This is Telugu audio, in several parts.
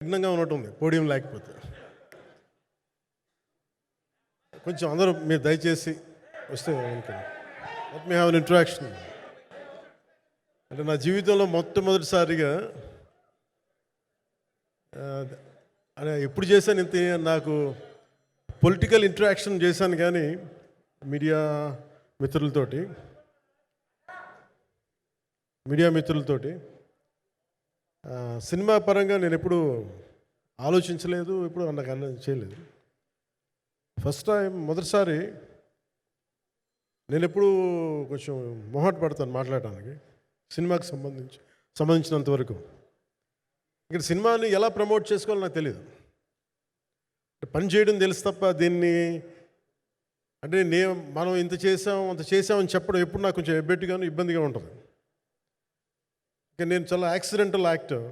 భిన్నంగా ఉన్నట్టుంది పోడియం లేకపోతే. కొంచెం అందరూ మీరు దయచేసి వస్తే let me have an interaction. అంటే నా జీవితంలో మొట్టమొదటిసారిగా అదే ఎప్పుడు చేశాను ఇంత నాకు పొలిటికల్ ఇంటరాక్షన్ చేశాను, కానీ మీడియా మిత్రులతోటి సినిమా పరంగా నేను ఎప్పుడు ఆలోచించలేదు, ఎప్పుడు నాకు చేయలేదు. ఫస్ట్ టైం మొదటిసారి నేను ఎప్పుడు కొంచెం మొహాట పడతాను మాట్లాడడానికి సినిమాకి సంబంధించినంత వరకు. ఇక్కడ సినిమాని ఎలా ప్రమోట్ చేసుకోవాలో నాకు తెలియదు. పని చేయడం తెలుసు తప్ప దీన్ని అంటే మనం ఇంత చేసామని చెప్పడం ఎప్పుడు నాకు కొంచెం ఎబ్బెట్టుగాను ఇబ్బందిగా ఉంటుంది. ఇంకా నేను చాలా యాక్సిడెంటల్ యాక్టర్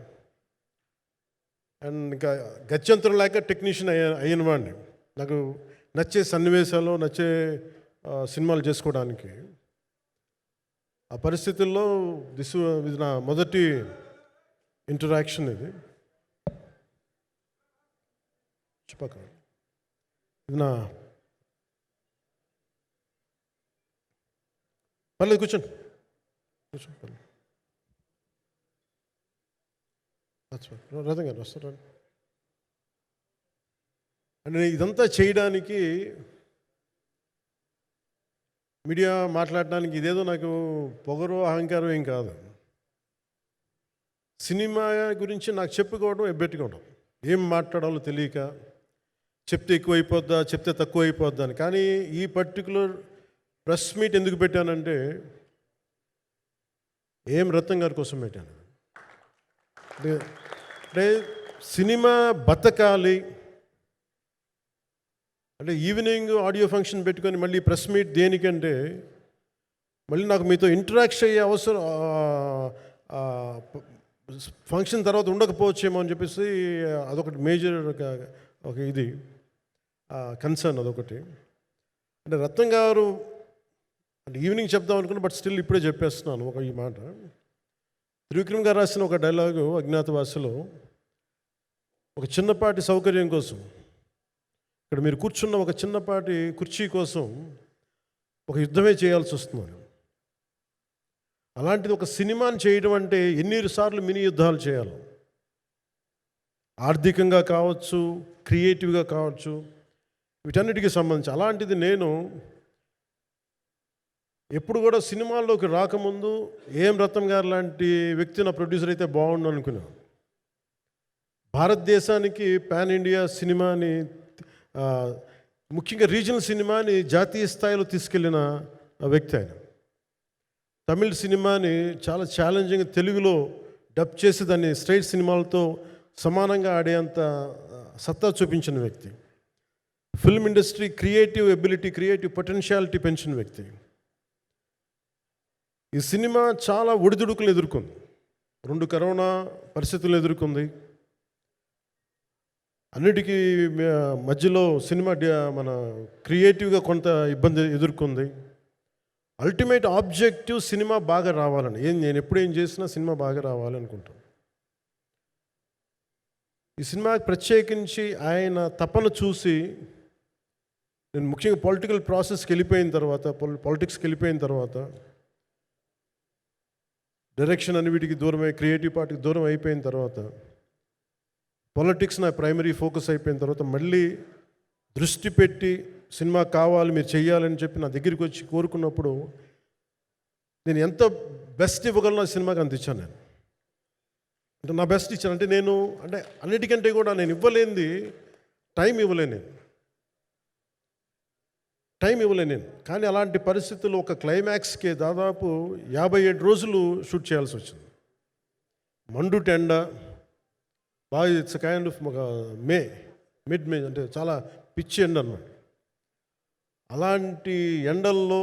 అండ్ ఇంకా గత్యంతరం లేక టెక్నీషియన్ అయిన వాడిని. నాకు నచ్చే సన్నివేశాలు, నచ్చే సినిమాలు చేసుకోవడానికి ఆ పరిస్థితుల్లో ఇది నా మొదటి ఇంటరాక్షన్. ఇది నా పర్లేదు కూర్చోండి పర్లేదు. రథం గారు వస్తారు అంటే ఇదంతా చేయడానికి, మీడియా మాట్లాడడానికి ఇదేదో నాకు పొగరు అహంకారం ఏం కాదు. సినిమా గురించి నాకు చెప్పుకోవడం ఎబ్బెట్టుకోవడం, ఏం మాట్లాడాలో తెలియక చెప్తే ఎక్కువైపోద్దా చెప్తే తక్కువ అయిపోద్దా అని. కానీ ఈ పర్టికులర్ ప్రెస్ మీట్ ఎందుకు పెట్టానంటే రత్నం గారి కోసం పెట్టాను. అంటే సినిమా బతకాలి అంటే ఈవినింగ్ ఆడియో ఫంక్షన్ పెట్టుకొని మళ్ళీ ప్రెస్ మీట్ దేనికంటే మళ్ళీ నాకు మీతో ఇంటరాక్ట్ అయ్యే అవసరం ఫంక్షన్ తర్వాత ఉండకపోవచ్చేమో అని చెప్పేసి అదొకటి మేజర్ ఒక ఇది కన్సర్న్. అదొకటి అంటే రత్నం గారు అంటే ఈవినింగ్ చెప్దాం అనుకున్నా, బట్ స్టిల్ ఇప్పుడే చెప్పేస్తున్నాను ఈ మాట. త్రివిక్రమ్ గారు రాసిన ఒక డైలాగు అజ్ఞాతవాసిలో, ఒక చిన్నపాటి సౌకర్యం కోసం, ఇక్కడ మీరు కూర్చున్న ఒక చిన్నపాటి కుర్చీ కోసం ఒక యుద్ధమే చేయాల్సి వస్తుంది. అలాంటిది ఒక సినిమాని చేయడం అంటే ఎన్నిసార్లు మినీ యుద్ధాలు చేయాలి, ఆర్థికంగా కావచ్చు, క్రియేటివ్గా కావచ్చు, వీటన్నిటికీ సంబంధించి. అలాంటిది నేను ఎప్పుడు కూడా సినిమాల్లోకి రాకముందు రత్నం గారు లాంటి వ్యక్తి నా ప్రొడ్యూసర్ అయితే బాగుండు అనుకున్నాను. భారతదేశానికి పాన్ ఇండియా సినిమాని, ముఖ్యంగా రీజనల్ సినిమాని జాతీయ స్థాయిలో తీసుకెళ్ళిన వ్యక్తి ఆయన. తమిళ సినిమాని చాలా ఛాలెంజింగ్ తెలుగులో డబ్ చేసి దాన్ని స్ట్రైట్ సినిమాలతో సమానంగా ఆడేంత సత్తా చూపించిన వ్యక్తి. Film industry creative ability, creative potentiality పెంచిన వ్యక్తి. ఈ సినిమా చాలా ఒడిదుడుకులు ఎదుర్కొంది, 2 కరోనా పరిస్థితులను ఎదుర్కొంది. అన్నిటికీ మధ్యలో సినిమా మన క్రియేటివ్గా కొంత ఇబ్బంది ఎదుర్కొంది. అల్టిమేట్ ఆబ్జెక్టివ్ సినిమా బాగా రావాలని, నేను ఎప్పుడేం చేసినా సినిమా బాగా రావాలనుకుంటాను. ఈ సినిమాకి ప్రత్యేకించి ఆయన తపన చూసి నేను ముఖ్యంగా పొలిటికల్ ప్రాసెస్కి వెళ్ళిపోయిన తర్వాత, పాలిటిక్స్కి వెళ్ళిపోయిన తర్వాత, డైరెక్షన్ అన్నిటికి దూరమై క్రియేటివ్ పార్టీకి దూరం అయిపోయిన తర్వాత, పాలిటిక్స్ నా ప్రైమరీ ఫోకస్ అయిపోయిన తర్వాత, మళ్ళీ దృష్టి పెట్టి సినిమా కావాలి మీరు చెయ్యాలని చెప్పి నా దగ్గరికి వచ్చి కోరుకున్నప్పుడు నేను ఎంత బెస్ట్ ఇవ్వగలను ఆ సినిమాకి అంత ఇచ్చాను. నేను అంటే నా బెస్ట్ ఇచ్చాను. అంటే నేను అంటే అన్నిటికంటే కూడా నేను ఇవ్వలేనిది టైం ఇవ్వలేను నేను. కానీ అలాంటి పరిస్థితుల్లో ఒక క్లైమాక్స్కి దాదాపు 57 రోజులు షూట్ చేయాల్సి వచ్చింది. మండు టెండ బాగా, ఇట్స్ కైండ్ ఆఫ్ ఒక మిడ్ మే అంటే చాలా పిచ్చి ఎండ అన్నమాట. అలాంటి ఎండల్లో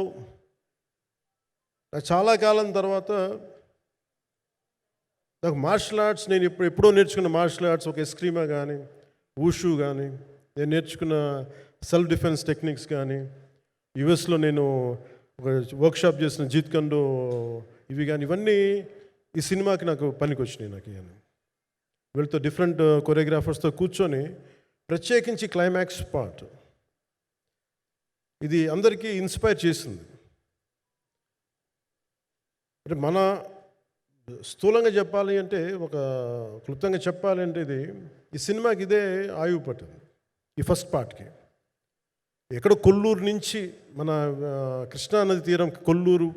చాలా కాలం తర్వాత నాకు మార్షల్ ఆర్ట్స్, నేను ఎప్పుడో నేర్చుకున్న మార్షల్ ఆర్ట్స్, ఒక ఎస్క్రీమా కానీ, ఊషు కానీ, నేను నేర్చుకున్న సెల్ఫ్ డిఫెన్స్ టెక్నిక్స్ కానీ, యుఎస్లో నేను ఒక వర్క్షాప్ చేసిన జీత్ కండో ఇవి కానీ, ఇవన్నీ ఈ సినిమాకి నాకు పనికి వచ్చినాయి. నాకు వీళ్ళతో డిఫరెంట్ కొరియోగ్రాఫర్స్తో కూర్చొని ప్రత్యేకించి క్లైమాక్స్ పార్ట్ ఇది అందరికీ ఇన్స్పైర్ చేసింది. అంటే మన స్థూలంగా చెప్పాలి అంటే, ఒక క్లుప్తంగా చెప్పాలి అంటే, ఈ సినిమాకి ఇదే ఆయువు పట్టింది. ఈ ఫస్ట్ పార్ట్కి ఎక్కడో కొల్లూరు నుంచి మన కృష్ణానది తీరం, కొల్లూరు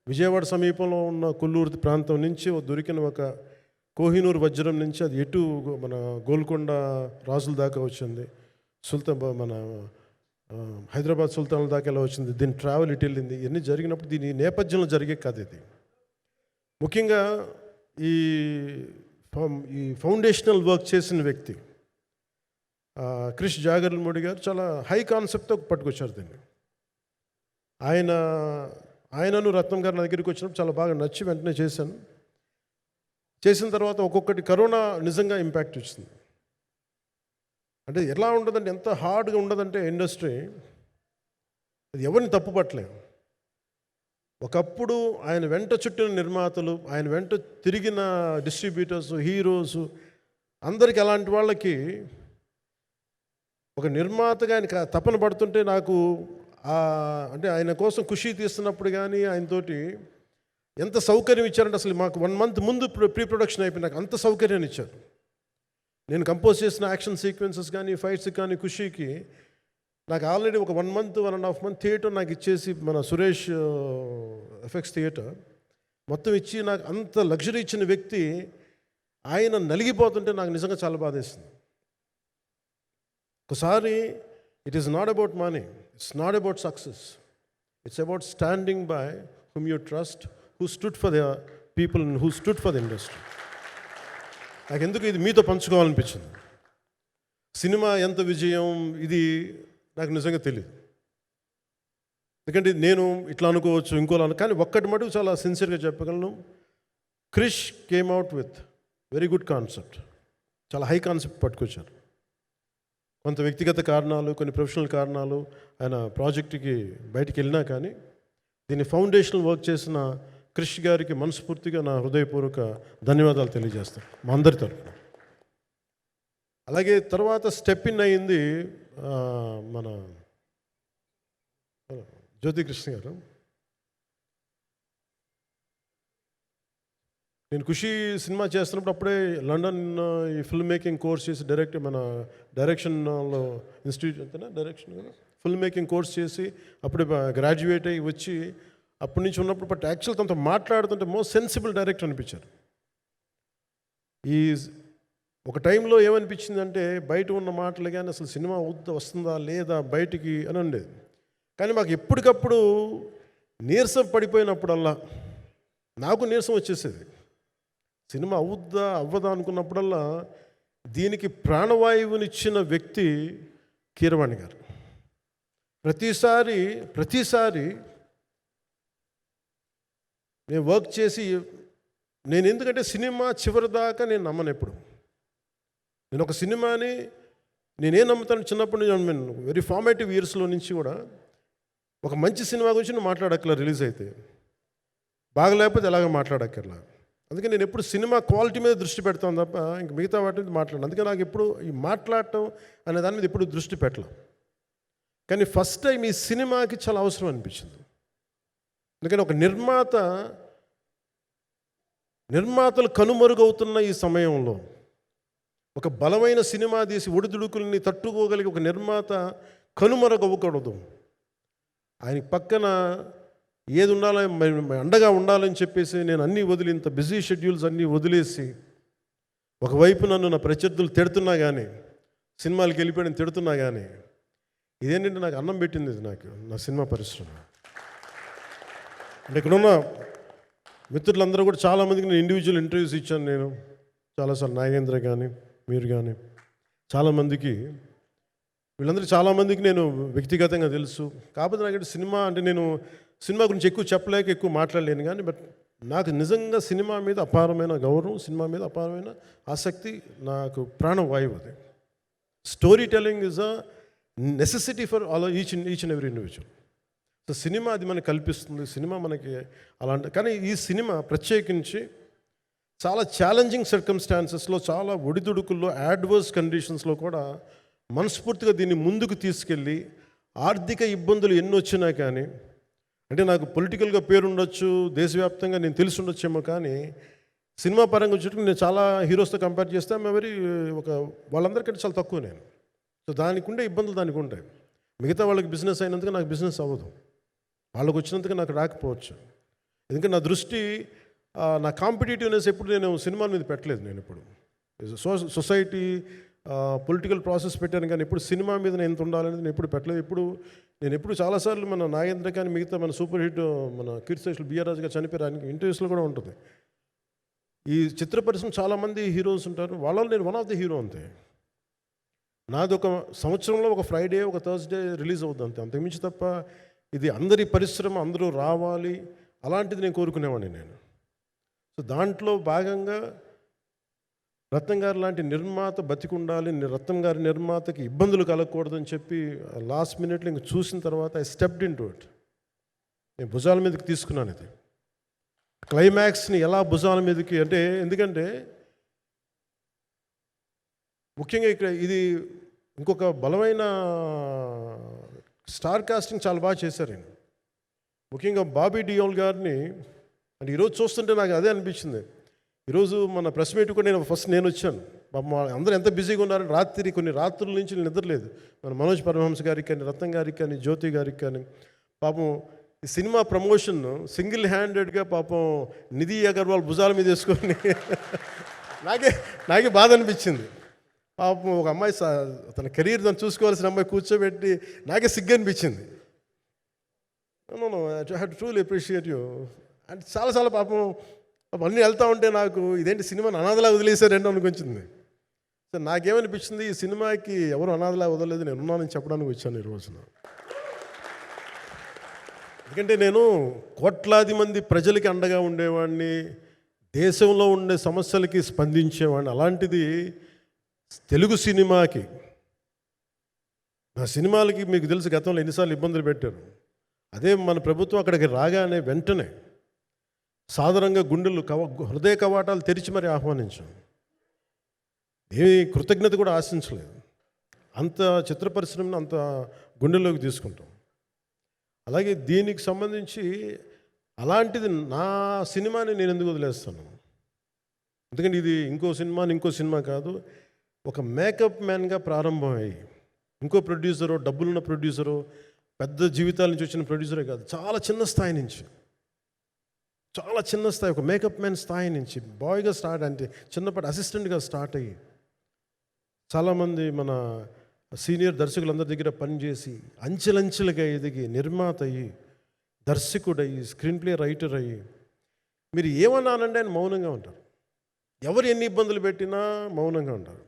విజయవాడ సమీపంలో ఉన్న కొల్లూరు ప్రాంతం నుంచి దొరికిన ఒక కోహినూరు వజ్రం నుంచి అది ఎటు మన గోల్కొండ రాజుల దాకా వచ్చింది, మన హైదరాబాద్ సుల్తాన్ల దాకా ఎలా వచ్చింది, దీని ట్రావెల్ ఇటు వెళ్ళింది. ఇవన్నీ జరిగినప్పుడు దీని నేపథ్యంలో జరిగే కథ ఇది. ముఖ్యంగా ఈ ఫౌండేషనల్ వర్క్ చేసిన వ్యక్తి క్రిష్ జాగర్లమూడి గారు చాలా హై కాన్సెప్ట్తో పట్టుకొచ్చారు దీన్ని. ఆయనను రత్నం గారు నా దగ్గరికి వచ్చినప్పుడు చాలా బాగా నచ్చి వెంటనే చేశాను. చేసిన తర్వాత ఒక్కొక్కటి కరోనా నిజంగా ఇంపాక్ట్ వచ్చింది. అంటే ఎలా ఉండదంటే, ఎంత హార్డ్గా ఉండదంటే ఇండస్ట్రీ, అది ఎవరిని తప్పు పట్టలేము. ఒకప్పుడు ఆయన వెంట చుట్టిన నిర్మాతలు, ఆయన వెంట తిరిగిన డిస్ట్రిబ్యూటర్స్, హీరోస్ అందరికీ, అలాంటి వాళ్ళకి ఒక నిర్మాతగా ఆయన తపన పడుతుంటే నాకు అంటే ఆయన కోసం ఖుషి తీస్తున్నప్పుడు కానీ ఆయనతోటి ఎంత సౌకర్యం ఇచ్చారంటే, అసలు మాకు 1 month ముందు ప్రీ ప్రొడక్షన్ అయిపోయి నాకు అంత సౌకర్యాన్ని ఇచ్చారు. నేను కంపోజ్ చేసిన యాక్షన్ సీక్వెన్సెస్ కానీ, ఫైట్స్ కానీ ఖుషీకి నాకు ఆల్రెడీ ఒక 1 month 1.5 month థియేటర్ నాకు ఇచ్చేసి, మన సురేష్ ఎఫెక్ట్స్ థియేటర్ మొత్తం ఇచ్చి నాకు అంత లగ్జరీ ఇచ్చిన వ్యక్తి ఆయన నలిగిపోతుంటే నాకు నిజంగా చాలా బాధేస్తుంది. ఒకసారి it is not about money, it's not about success, it's about standing by whom you trust, who stood for the people and who stood for the industry. నాకు ఎందుకు ఇది మీతో పంచుకోవాలనిపించింది. సినిమా ఎంత విజయం ఇది నాకు నిజంగా తెలియదు, ఎందుకంటే నేను ఇట్లా అనుకోవచ్చు, ఇంకోలా కానీ ఒక్కటి మటుకు చాలా సిన్సియర్గా చెప్పగలను. Krish came out with very good concept, చాలా హై కాన్సెప్ట్ పట్టుకొచ్చారు. కొంత వ్యక్తిగత కారణాలు, కొన్ని ప్రొఫెషనల్ కారణాలు ఆయన ప్రాజెక్టుకి బయటికి వెళ్ళినా కానీ దీన్ని ఫౌండేషనల్ వర్క్ చేసిన క్రిష్ గారికి మనస్ఫూర్తిగా నా హృదయపూర్వక ధన్యవాదాలు తెలియజేస్తాను మా అందరి తరఫున. అలాగే తర్వాత స్టెప్ ఇన్ అయ్యింది మన జ్యోతికృష్ణ గారు. నేను ఖుషి సినిమా చేస్తున్నప్పుడు అప్పుడే లండన్ ఈ ఫిల్మ్ మేకింగ్ కోర్స్ చేసి మన డైరెక్షన్లో ఇన్స్టిట్యూట్ అంతేనా డైరెక్షన్ ఫిల్మ్ మేకింగ్ కోర్స్ చేసి అప్పుడే గ్రాడ్యుయేట్ అయ్యి వచ్చి అప్పటి నుంచి ఉన్నప్పుడు బట్ యాక్చువల్ తనతో మాట్లాడుతుంటే మోస్ట్ సెన్సిబుల్ డైరెక్టర్ అనిపించారు. ఈ ఒక టైంలో ఏమనిపించిందంటే, బయట ఉన్న మాటలు కానీ అసలు సినిమా వస్తుందా లేదా బయటికి అని ఉండేది. కానీ మాకు ఎప్పటికప్పుడు నీరసం పడిపోయినప్పుడల్లా నాకు నీరసం వచ్చేసేది. సినిమా అవ్వదా అనుకున్నప్పుడల్లా దీనికి ప్రాణవాయువునిచ్చిన వ్యక్తి కీరవాణి గారు. ప్రతిసారి నేను వర్క్ చేసి నేను ఎందుకంటే సినిమా చివరి దాకా నేను నమ్మను. ఎప్పుడు నేను ఒక సినిమాని నేనేం నమ్ముతాను, చిన్నప్పటి నుంచి వెరీ ఫార్మేటివ్ ఇయర్స్లో నుంచి కూడా ఒక మంచి సినిమా గురించి నేను మాట్లాడక్కర్లా, రిలీజ్ అయితే బాగలేకపోతే ఎలాగ మాట్లాడక్కర్లా. అందుకే నేను ఎప్పుడు సినిమా క్వాలిటీ మీద దృష్టి పెడతాను తప్ప ఇంక మిగతా వాటి మీద మాట్లాడను. అందుకే నాకు ఎప్పుడు ఈ మాట్లాడటం అనే దాని మీద ఎప్పుడు దృష్టి పెట్టలేం. కానీ ఫస్ట్ టైం ఈ సినిమాకి చాలా అవసరం అనిపించింది. అందుకని ఒక నిర్మాతలు కనుమరుగవుతున్న ఈ సమయంలో ఒక బలమైన సినిమా తీసి ఒడిదుడుకుల్ని తట్టుకోగలిగి ఒక నిర్మాత కనుమరుగవ్వకూడదు. ఆయన పక్కన ఏది ఉండాలో అండగా ఉండాలని చెప్పేసి నేను అన్నీ వదిలి, ఇంత బిజీ షెడ్యూల్స్ అన్నీ వదిలేసి, ఒకవైపు నన్ను నా ప్రత్యర్థులు తిడుతున్నా కానీ, సినిమాలకు వెళ్ళిపోయిన తిడుతున్నా కానీ, ఇదేంటంటే నాకు అన్నం పెట్టింది ఇది నాకు నా సినిమా పరిశ్రమ. అంటే ఇక్కడున్న మిత్రులందరూ కూడా చాలామందికి నేను ఇండివిజువల్ ఇంటర్వ్యూస్ ఇచ్చాను. నేను చాలాసార్లు నాగేంద్ర కానీ మీరు కానీ చాలామందికి, వీళ్ళందరికీ చాలామందికి నేను వ్యక్తిగతంగా తెలుసు. కాకపోతే నాకు సినిమా అంటే నేను సినిమా గురించి ఎక్కువ చెప్పలేక ఎక్కువ మాట్లాడలేను. కానీ బట్ నాకు నిజంగా సినిమా మీద అపారమైన గౌరవం, సినిమా మీద అపారమైన ఆసక్తి, నాకు ప్రాణవాయువు అది. Story telling is a necessity for each and every individual. So cinema అది మనకు కల్పిస్తుంది, సినిమా మనకి అలాంటి. కానీ ఈ సినిమా ప్రత్యేకించి చాలా ఛాలెంజింగ్ సర్కమ్స్టాన్సెస్లో, చాలా ఒడిదుడుకుల్లో, యాడ్వర్స్ కండిషన్స్లో కూడా మనస్ఫూర్తిగా దీన్ని ముందుకు తీసుకెళ్ళి, ఆర్థిక ఇబ్బందులు ఎన్ని వచ్చినా కానీ, అంటే నాకు పొలిటికల్గా పేరుండొచ్చు, దేశవ్యాప్తంగా నేను తెలిసి ఉండొచ్చేమో, కానీ సినిమా పరంగా వచ్చేటప్పుడు నేను చాలా హీరోస్తో కంపేర్ చేస్తే వెరీ ఒక వాళ్ళందరికంటే చాలా తక్కువ నేను. సో దానికి ఉండే ఇబ్బందులు దానికి ఉంటాయి. మిగతా వాళ్ళకి బిజినెస్ అయినందుకు నాకు బిజినెస్ అవ్వదు, వాళ్ళకు వచ్చినందుకు నాకు రాకపోవచ్చు. ఎందుకంటే నా దృష్టి, నా కాంపిటేటివ్నెస్ ఎప్పుడు నేను సినిమాల మీద పెట్టలేదు. నేను ఇప్పుడు సొసైటీ పొలిటికల్ ప్రాసెస్ పెట్టాను, కానీ ఎప్పుడు సినిమా మీద నేను ఎంత ఉండాలనేది నేను ఎప్పుడు పెట్టలేదు. నేను ఎప్పుడు చాలాసార్లు మన నాగేంద్ర కానీ మిగతా మన సూపర్ హిట్ మన కీర్తిశేషులు బిఆర్ రాజు గారు చనిపోయారు, ఇంటర్వ్యూస్లో కూడా ఉంటుంది. ఈ చిత్ర పరిశ్రమ చాలామంది హీరోస్ ఉంటారు, వాళ్ళలో నేను వన్ ఆఫ్ ది హీరో అంతే. నాది ఒక సంవత్సరంలో ఒక ఫ్రైడే, ఒక థర్స్డే రిలీజ్ అవుతుంది అంతే, అంతకుమించి తప్ప ఇది అందరి పరిశ్రమ, అందరూ రావాలి అలాంటిది నేను కోరుకునేవాడిని నేను. సో దాంట్లో భాగంగా రత్నం గారు లాంటి నిర్మాత బతికుండాలి, రత్నం గారి నిర్మాతకి ఇబ్బందులు కలగకూడదని చెప్పి లాస్ట్ మినిట్లో ఇంక చూసిన తర్వాత I stepped in to it. నేను భుజాల మీదకి తీసుకున్నాను ఇది. క్లైమాక్స్ని ఎలా భుజాల మీదకి అంటే, ఎందుకంటే ముఖ్యంగా ఇక్కడ ఇది ఇంకొక బలమైన స్టార్ కాస్టింగ్ చాలా బాగా చేశారు ఆయన. ముఖ్యంగా బాబీ డియోల్ గారిని అంటే ఈరోజు చూస్తుంటే నాకు అదే అనిపించింది. ఈరోజు మన ప్రెస్ మీట్ కూడా నేను వచ్చాను. పాపం అందరూ ఎంత బిజీగా ఉన్నారని రాత్రి కొన్ని రాత్రుల నుంచి నిద్రలేదు. మన మనోజ్ పరమహంస గారికి కానీ, రత్నం గారికి కానీ, జ్యోతి గారికి కానీ, పాపం ఈ సినిమా ప్రమోషన్ సింగిల్ హ్యాండెడ్గా పాపం నిధి అగర్వాల్ భుజాల మీద వేసుకొని నాకే బాధ అనిపించింది. పాపం ఒక అమ్మాయి తన కెరీర్ తను చూసుకోవాల్సిన అమ్మాయి కూర్చోబెట్టి నాకే సిగ్గు అనిపించింది. I have to truly appreciate you. అంటే చాలా పాపం అన్నీ వెళ్తూ ఉంటే నాకు ఇదేంటి సినిమాని అనాథలా వదిలేశారంటే అనిపించింది. సో నాకేమనిపించింది, ఈ సినిమాకి ఎవరు అనాథలా వదలలేదు, నేను ఉన్నానని చెప్పడానికి వచ్చాను ఈ రోజున. ఎందుకంటే నేను కోట్లాది మంది ప్రజలకి అండగా ఉండేవాడిని, దేశంలో ఉండే సమస్యలకి స్పందించేవాడిని. అలాంటిది తెలుగు సినిమాకి, నా సినిమాలకి మీకు తెలుసు గతంలో ఎన్నిసార్లు ఇబ్బందులు పెట్టారు. అదే మన ప్రభుత్వం అక్కడికి రాగానే వెంటనే సాధారణంగా గుండెలు హృదయ కవాటాలు తెరిచి మరి ఆహ్వానించాం. ఏమీ కృతజ్ఞత కూడా ఆశించలేదు. అంత చిత్ర పరిశ్రమను అంత గుండెల్లోకి తీసుకుంటాం. అలాగే దీనికి సంబంధించి అలాంటిది నా సినిమాని నేను ఎందుకు వదిలేస్తాను? ఎందుకంటే ఇది ఇంకో సినిమా కాదు, ఒక మేకప్ మ్యాన్గా ప్రారంభమయ్యి ఇంకో ప్రొడ్యూసరు, డబ్బులున్న ప్రొడ్యూసరు, పెద్ద జీవితాల నుంచి వచ్చిన ప్రొడ్యూసరే కాదు, చాలా చిన్న స్థాయి నుంచి, ఒక మేకప్ మ్యాన్ స్థాయి నుంచి బాయ్గా స్టార్ట్, అంటే చిన్నపాటి అసిస్టెంట్గా స్టార్ట్ అయ్యి చాలామంది మన సీనియర్ దర్శకులందరి దగ్గర పనిచేసి అంచెలంచెలుగా ఎదిగి నిర్మాత అయ్యి, దర్శకుడయ్యి, స్క్రీన్ ప్లే రైటర్ అయ్యి, మీరు ఏమన్నానంటే ఆయన మౌనంగా ఉంటారు. ఎవరు ఎన్ని ఇబ్బందులు పెట్టినా మౌనంగా ఉంటారు.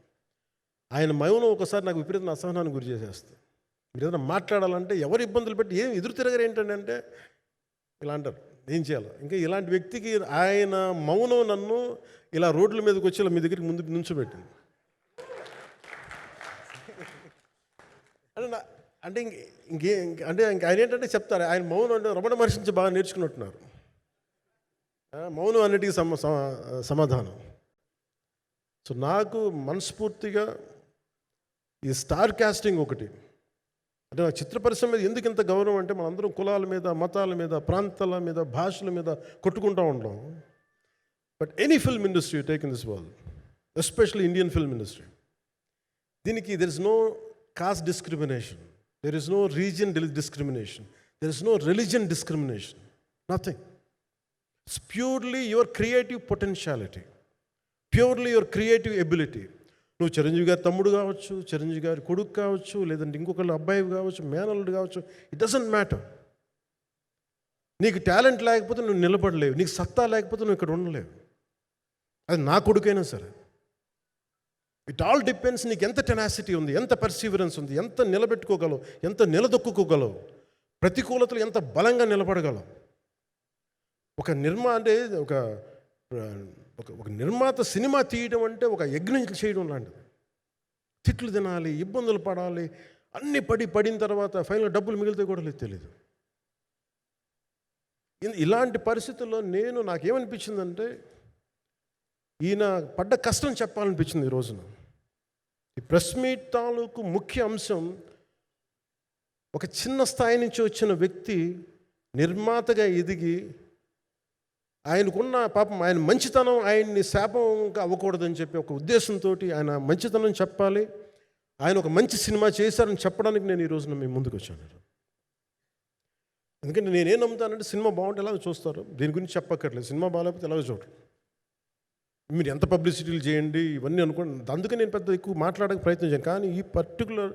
ఆయన మౌనం ఒకసారి నాకు విపరీతమైన అసహనానికి గురి చేసేస్తుంది. మీరు ఏదైనా మాట్లాడాలంటే ఎవరు ఇబ్బందులు పెట్టి ఏం ఎదురు తిరగరు ఏంటంటే ఇలా అంటారు, ఏం చేయాలి. ఇంకా ఇలాంటి వ్యక్తికి ఆయన మౌనం నన్ను ఇలా రోడ్ల మీదకి వచ్చి ఇలా మీ దగ్గరికి ముందు నుంచోబెట్టింది. అంటే ఆయన ఏంటంటే చెప్తారు, ఆయన మౌనం అంటే రమణ మహర్షి నుంచి బాగా నేర్చుకున్నట్టున్నారు. మౌనం అన్నిటికీ సమాధానం. సో నాకు మనస్ఫూర్తిగా ఈ స్టార్ కాస్టింగ్ ఒకటి, అంటే నాకు చిత్ర పరిశ్రమ మీద ఎందుకు ఇంత గౌరవం అంటే, మనందరం కులాల మీద, మతాల మీద, ప్రాంతాల మీద, భాషల మీద కొట్టుకుంటూ ఉంటాం. But any film industry take in this world, especially Indian film industry, దీనికి there is no caste discrimination, there is no region discrimination, there is no religion discrimination, nothing. It's purely your creative potentiality, purely your creative ability. నువ్వు చిరంజీవి గారి తమ్ముడు కావచ్చు, చిరంజీవి గారి కొడుకు కావచ్చు, లేదంటే ఇంకొకళ్ళు అబ్బాయి కావచ్చు, మేనల్లుడు కావచ్చు, ఇట్ డజంట్ మ్యాటర్. నీకు టాలెంట్ లేకపోతే నువ్వు నిలబడలేవు, నీకు సత్తా లేకపోతే నువ్వు ఇక్కడ ఉండలేవు. అది నా కొడుకైనా సరే. ఇట్ ఆల్ డిపెండ్స్ నీకు ఎంత టెనాసిటీ ఉంది, ఎంత పర్సీవరెన్స్ ఉంది, ఎంత నిలబెట్టుకోగలవు, ఎంత నిలదొక్కుకోగలవు, ప్రతికూలతలు ఎంత బలంగా నిలబడగలవు. ఒక నిర్మాత సినిమా తీయడం అంటే ఒక యజ్ఞం చేయడం లాంటిది. తిట్లు తినాలి, ఇబ్బందులు పడాలి, అన్నీ పడిన తర్వాత ఫైనల్గా డబ్బులు మిగిలితే కూడా తెలియదు. ఇలాంటి పరిస్థితుల్లో నాకేమనిపించిందంటే, ఈయన పడ్డ కష్టం చెప్పాలనిపించింది ఈ రోజున. ఈ ప్రెస్ మీట్ తాలూకు ముఖ్య అంశం, ఒక చిన్న స్థాయి నుంచి వచ్చిన వ్యక్తి నిర్మాతగా ఎదిగి, ఆయనకున్న పాపం ఆయన మంచితనం ఆయన్ని శాపంగా అవ్వకూడదని చెప్పి ఒక ఉద్దేశంతో ఆయన మంచితనం చెప్పాలి, ఆయన ఒక మంచి సినిమా చేశారని చెప్పడానికి నేను ఈ రోజున మీ ముందుకు వచ్చాను. ఎందుకంటే నేనేం నమ్ముతానంటే, సినిమా బాగుంటే ఎలాగో చూస్తారు, దీని గురించి చెప్పక్కర్లేదు. సినిమా బాగాలేకపోతే ఎలాగో చూడరు. మీరు ఎంత పబ్లిసిటీలు చేయండి ఇవన్నీ అనుకోండి, అందుకే నేను పెద్ద ఎక్కువ మాట్లాడడానికి ప్రయత్నం చేయను. కానీ ఈ పర్టికులర్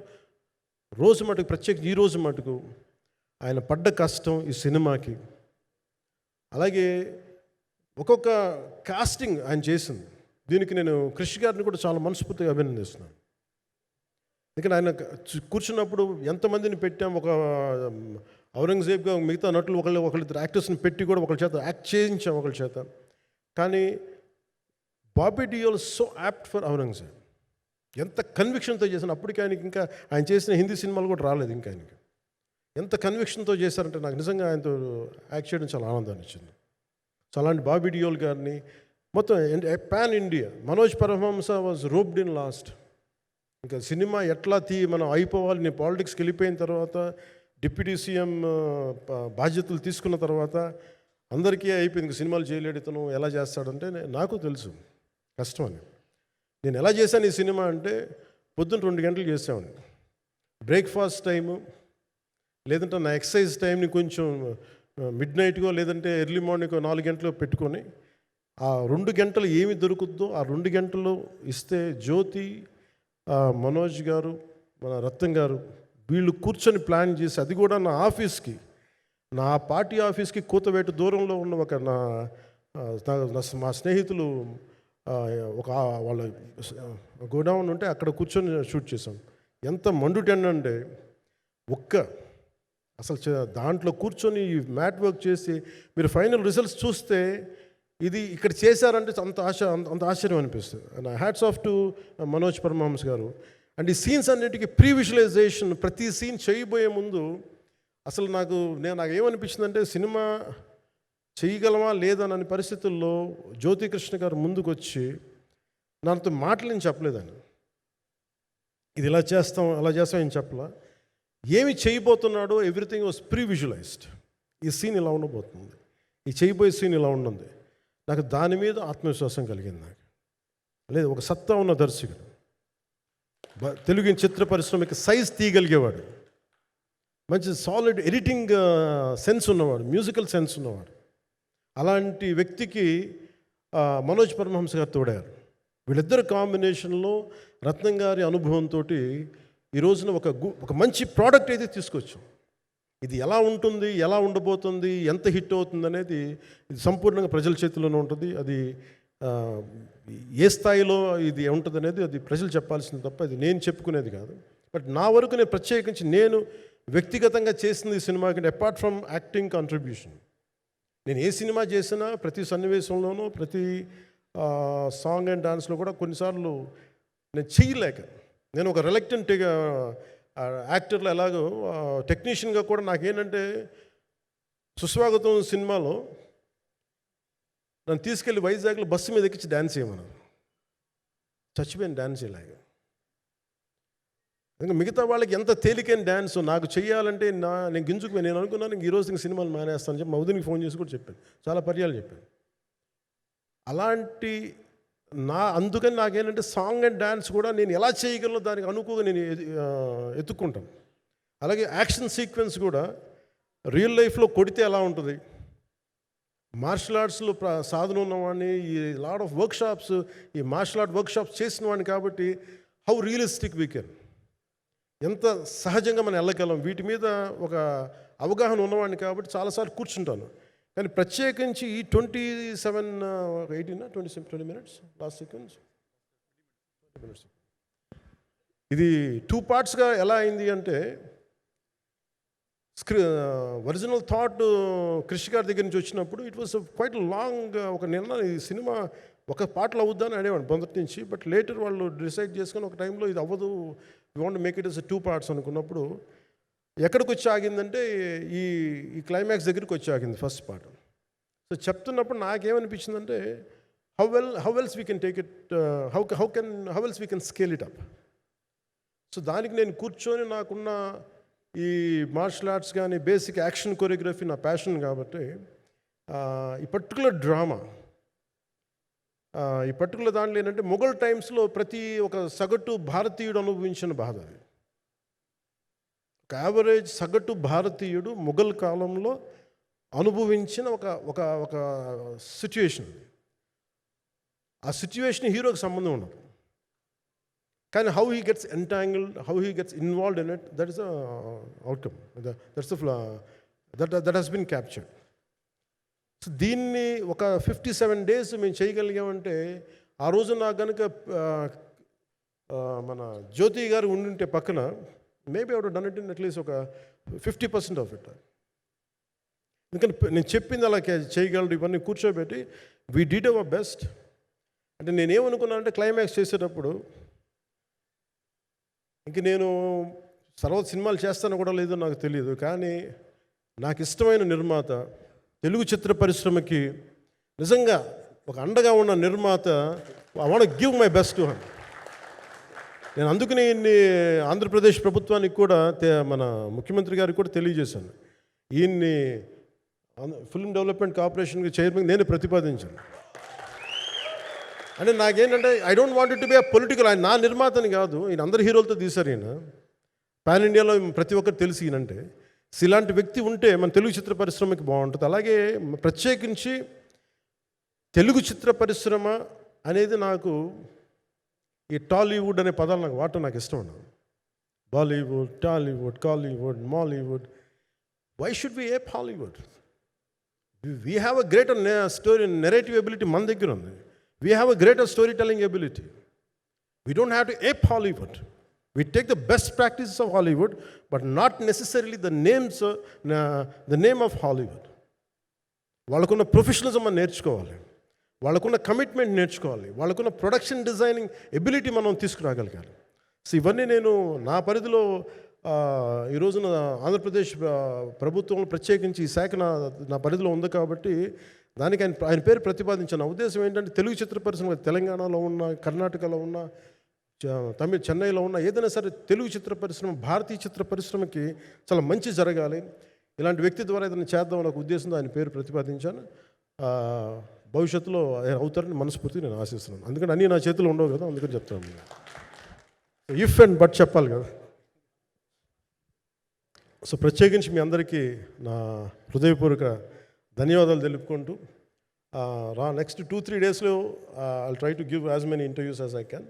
రోజు మటుకు, ప్రత్యేక ఈ రోజు మటుకు ఆయన పడ్డ కష్టం ఈ సినిమాకి, అలాగే ఒక్కొక్క కాస్టింగ్ ఆయన చేసింది, దీనికి నేను క్రిష్ గారిని కూడా చాలా మనస్ఫూర్తిగా అభినందిస్తున్నాను. ఎందుకంటే ఆయన కూర్చున్నప్పుడు ఎంతమందిని పెట్టాం, ఒక ఔరంగజేబ్గా మిగతా నటులు ఒకళ్ళిద్దరు యాక్టర్స్ని పెట్టి కూడా ఒకళ్ళ చేత యాక్ట్ చేయించాం ఒకళ్ళ చేత. కానీ Bobby Deol so apt for Aurangzeb, ఎంత కన్విక్షన్తో చేశాను. అప్పటికి ఆయనకి ఇంకా ఆయన చేసిన హిందీ సినిమాలు కూడా రాలేదు ఇంకా ఆయనకి. ఎంత కన్విక్షన్తో చేశారంటే నాకు నిజంగా ఆయనతో యాక్ట్ చేయడం చాలా ఆనందాన్ని ఇచ్చింది. సో అలాంటి బాబీ డియోల్ గారిని మొత్తం pan India, Manoj Paramahamsa was roped in last. ఇంకా సినిమా ఎట్లా మనం అయిపోవాలి, నేను పాలిటిక్స్కి వెళ్ళిపోయిన తర్వాత, డిప్యూటీ సీఎం బాధ్యతలు తీసుకున్న తర్వాత అందరికీ అయిపోయింది, ఇంకా సినిమాలు చేయలేడు ఇతను, ఎలా చేస్తాడంటే నాకు తెలుసు కష్టం అని. నేను ఎలా చేశాను ఈ సినిమా అంటే, పొద్దున్న 2 గంటలు చేసామని, బ్రేక్ఫాస్ట్ టైము, లేదంటే నా ఎక్సర్సైజ్ టైంని కొంచెం మిడ్ నైట్గో లేదంటే ఎర్లీ మార్నింగ్ 4 గంటలు పెట్టుకొని, ఆ 2 గంటలు ఏమి దొరుకుతుందో ఆ 2 గంటలు ఇస్తే జ్యోతి, మనోజ్ గారు, మన రత్నం గారు, వీళ్ళు కూర్చొని ప్లాన్ చేసి, అది కూడా నా ఆఫీస్కి, నా పార్టీ ఆఫీస్కి కూతవేటు దూరంలో ఉన్న ఒక మా స్నేహితులు ఒక వాళ్ళ గోడౌన్ ఉంటే అక్కడ కూర్చొని షూట్ చేసాం. ఎంత మండుటెండ అంటే, అసలు దాంట్లో కూర్చొని మ్యాట్ వర్క్ చేసి మీరు ఫైనల్ రిజల్ట్స్ చూస్తే ఇది ఇక్కడ చేశారంటే అంత ఆశ్చర్యం అనిపిస్తుంది. And hats off to Manoj Paramahamsa garu. And ఈ సీన్స్ అన్నిటికీ ప్రీ విజువలైజేషన్, ప్రతి సీన్ చేయబోయే ముందు అసలు నాకు ఏమనిపించిందంటే, సినిమా చేయగలమా లేదా అనే పరిస్థితుల్లో జ్యోతికృష్ణ గారు ముందుకు వచ్చి నాతో మాటలు నేను చెప్పలేదని, ఇది ఇలా చేస్తాం అలా చేస్తాం ఏం చెప్పలా, ఏమి చేయబోతున్నాడో ఎవ్రీథింగ్ వాజ్ ప్రీ విజువలైజ్డ్. ఈ సీన్ ఇలా ఉండబోతుంది, ఈ చేయబోయే సీన్ ఇలా ఉంటుంది. నాకు దాని మీద ఆత్మవిశ్వాసం కలిగింది. నాకు లేదు, ఒక సత్తా ఉన్న దర్శకుడు, తెలుగు చిత్ర పరిశ్రమకి సైజ్ తీయగలిగేవాడు, మంచి సాలిడ్ ఎడిటింగ్ సెన్స్ ఉన్నవాడు, మ్యూజికల్ సెన్స్ ఉన్నవాడు. అలాంటి వ్యక్తికి మనోజ్ పరమహంస గారు తోడారు. వీళ్ళిద్దరు కాంబినేషన్లో రత్నం గారి అనుభవంతో ఈ రోజున ఒక మంచి ప్రోడక్ట్ అయితే తీసుకొచ్చాం. ఇది ఎలా ఉంటుంది, ఎలా ఉండబోతుంది, ఎంత హిట్ అవుతుంది అనేది ఇది సంపూర్ణంగా ప్రజల చేతిలోనే ఉంటుంది. అది ఏ స్థాయిలో ఇది ఉంటుంది అనేది అది ప్రజలు చెప్పాల్సింది తప్ప అది నేను చెప్పుకునేది కాదు. బట్ నా వరకు నేను ప్రత్యేకించి నేను వ్యక్తిగతంగా చేసింది ఈ సినిమాకి, అపార్ట్ ఫ్రమ్ యాక్టింగ్ కాంట్రిబ్యూషన్, నేను ఏ సినిమా చేసినా ప్రతి సన్నివేశంలోనూ ప్రతి సాంగ్ అండ్ డాన్స్లో కూడా కొన్నిసార్లు నేను చేయలేక, నేను ఒక రిలక్టెంట్ యాక్టర్లో ఎలాగో టెక్నీషియన్గా కూడా నాకేంటంటే, సుస్వాగతం సినిమాలో నన్ను తీసుకెళ్ళి వైజాగ్లో బస్సు మీద ఎక్కించి డ్యాన్స్ చేయమన్నారు. చచ్చిపోయాను డ్యాన్స్ చేయలేక. ఇంకా మిగతా వాళ్ళకి ఎంత తేలికైన డ్యాన్స్ నాకు చేయాలంటే నేను గింజుకుపోయి, నేను అనుకున్నాను ఈరోజు ఇంక సినిమాలు మానేస్తాను చెప్పి మౌదినికి ఫోన్ చేసి కూడా చెప్పాను, చాలా పర్యాలు చెప్పాను. అలాంటి అందుకని నాకేంటంటే సాంగ్ అండ్ డ్యాన్స్ కూడా నేను ఎలా చేయగలను దానికి అనుకోగా నేను ఎత్తుక్కుంటాను. అలాగే యాక్షన్ సీక్వెన్స్ కూడా రియల్ లైఫ్లో కొడితే ఎలా ఉంటుంది, మార్షల్ ఆర్ట్స్లో సాధన ఉన్నవాడిని, ఈ లాట్ ఆఫ్ వర్క్షాప్స్, ఈ మార్షల్ ఆర్ట్ వర్క్షాప్స్ చేసిన వాడిని కాబట్టి హౌ రియలిస్టిక్ వీ కెన్, ఎంత సహజంగా మనం వెళ్ళగలం, వీటి మీద ఒక అవగాహన ఉన్నవాడిని కాబట్టి చాలాసార్లు కూర్చుంటాను. కానీ ప్రత్యేకించి ఈ 20 minutes లాస్ట్ సీక్వెన్స్, ఇది 2 partsగా ఎలా అయింది అంటే, ఒరిజినల్ థాట్ క్రిష్ గారి దగ్గర నుంచి వచ్చినప్పుడు ఇట్ వాస్ క్వైట్ లాంగ్. ఈ సినిమా ఒక పాటలో అవుద్దని అనేవాడు మొదటి నుంచి. బట్ లేటర్ వాళ్ళు డిసైడ్ చేసుకొని ఒక టైంలో ఇది అవ్వదు, you want make it as 2 parts అనుకున్నప్పుడు ఎక్కడికి వచ్చి ఆగిందంటే ఈ క్లైమాక్స్ దగ్గరికి వచ్చి ఆగింది ఫస్ట్ పార్ట్. సో చెప్తున్నప్పుడు నాకేమనిపించిందంటే, how else we can take it, how else we can scale it up. So దానికి నేను కూర్చొని నాకున్న ఈ మార్షల్ ఆర్ట్స్ కానీ బేసిక్ యాక్షన్ కొరియోగ్రఫీ నా ప్యాషన్ కాబట్టి ఈ పర్టికులర్ డ్రామా, ఈ పర్టికులర్ దాంట్లో ఏంటంటే మొఘల్ టైమ్స్లో ప్రతి ఒక సగటు భారతీయుడు అనుభవించిన బాధ అది. ఒక యావరేజ్ సగటు భారతీయుడు మొఘల్ కాలంలో అనుభవించిన ఒక ఒక ఒక సిచ్యువేషన్. ఆ సిచ్యువేషన్ హీరోకి సంబంధం ఉండదు, కానీ how he gets entangled, how he gets involved in it, that is the outcome, that has been captured. So దీన్ని ఒక 57 days మేము చేయగలిగామంటే, ఆ రోజు నాకు కనుక మన జ్యోతి గారు ఉండుంటే పక్కన, maybe I would done it in at least ఒక 50% ఆఫ్ ఇట్. ఎందుకంటే నేను చెప్పింది అలా చేయగలరు ఇవన్నీ కూర్చోబెట్టి వీ డిడ్ అవర్ బెస్ట్. అంటే నేనేమనుకున్నానంటే క్లైమాక్స్ చేసేటప్పుడు ఇంక నేను తర్వాత సినిమాలు చేస్తానో కూడా లేదో నాకు తెలియదు, కానీ నాకు ఇష్టమైన నిర్మాత, తెలుగు చిత్ర పరిశ్రమకి నిజంగా ఒక అండగా ఉన్న నిర్మాత, I want give my best to him. నేను అందుకని ఆంధ్రప్రదేశ్ ప్రభుత్వానికి కూడా మన ముఖ్యమంత్రి గారికి కూడా తెలియజేశాను, ఈయన్ని ఫిల్మ్ డెవలప్మెంట్ కార్పొరేషన్కి చైర్మన్ నేను ప్రతిపాదించాను. అంటే నాకేంటంటే I don't want it to be a political, ఆయన నా నిర్మాతని కాదు, ఈయన అందరు హీరోలతో తీశారు, ఈయన పాన్ ఇండియాలో ప్రతి ఒక్కరు తెలిసి ఈయనంటే. ఇలాంటి వ్యక్తి ఉంటే మన తెలుగు చిత్ర పరిశ్రమకి బాగుంటుంది. అలాగే ప్రత్యేకించి తెలుగు చిత్ర పరిశ్రమ అనేది నాకు ఈ టాలీవుడ్ అనే పదాలు నాకు వాడటం నాకు ఇష్టం ఉండదు. Bollywood, Tollywood, Kollywood, Mollywood, why should we ape Hollywood? We have a greater story narrative ability మన దగ్గర ఉంది. We have a greater storytelling ability. We don't have to ape Hollywood. We take the best practices of Hollywood, but not necessarily the name of Hollywood. వాళ్ళకున్న ప్రొఫెషనలిజం మనం నేర్చుకోవాలి, వాళ్ళకున్న కమిట్మెంట్ నేర్చుకోవాలి, వాళ్ళకున్న ప్రొడక్షన్ డిజైనింగ్ ఎబిలిటీ మనం తీసుకురాగలగాలి. సో ఇవన్నీ నేను నా పరిధిలో ఈ రోజున ఆంధ్రప్రదేశ్ ప్రభుత్వంలో ప్రత్యేకించి ఈ శాఖ నా పరిధిలో ఉంది కాబట్టి దానికి ఆయన పేరు ప్రతిపాదించాను. నా ఉద్దేశం ఏంటంటే తెలుగు చిత్ర పరిశ్రమ తెలంగాణలో ఉన్న, కర్ణాటకలో ఉన్న, చెన్నైలో ఉన్న, ఏదైనా సరే తెలుగు చిత్ర పరిశ్రమ, భారతీయ చిత్ర పరిశ్రమకి చాలా మంచి జరగాలి, ఇలాంటి వ్యక్తి ద్వారా ఏదైనా చేద్దామని ఒక ఉద్దేశంతో ఆయన పేరు ప్రతిపాదించాను. భవిష్యత్తులో ఆయన అవుతారని మనస్ఫూర్తిగా నేను ఆశిస్తున్నాను. అందుకని అన్నీ నా చేతిలో ఉండవు కదా, అందుకని చెప్తాను. ఇఫ్ అండ్ బట్ చెప్పాలి కదా. సో ప్రత్యేకించి మీ అందరికీ నా హృదయపూర్వక ధన్యవాదాలు తెలుపుకుంటూ నెక్స్ట్ 2-3 daysలో I'll try to give as many interviews as I can.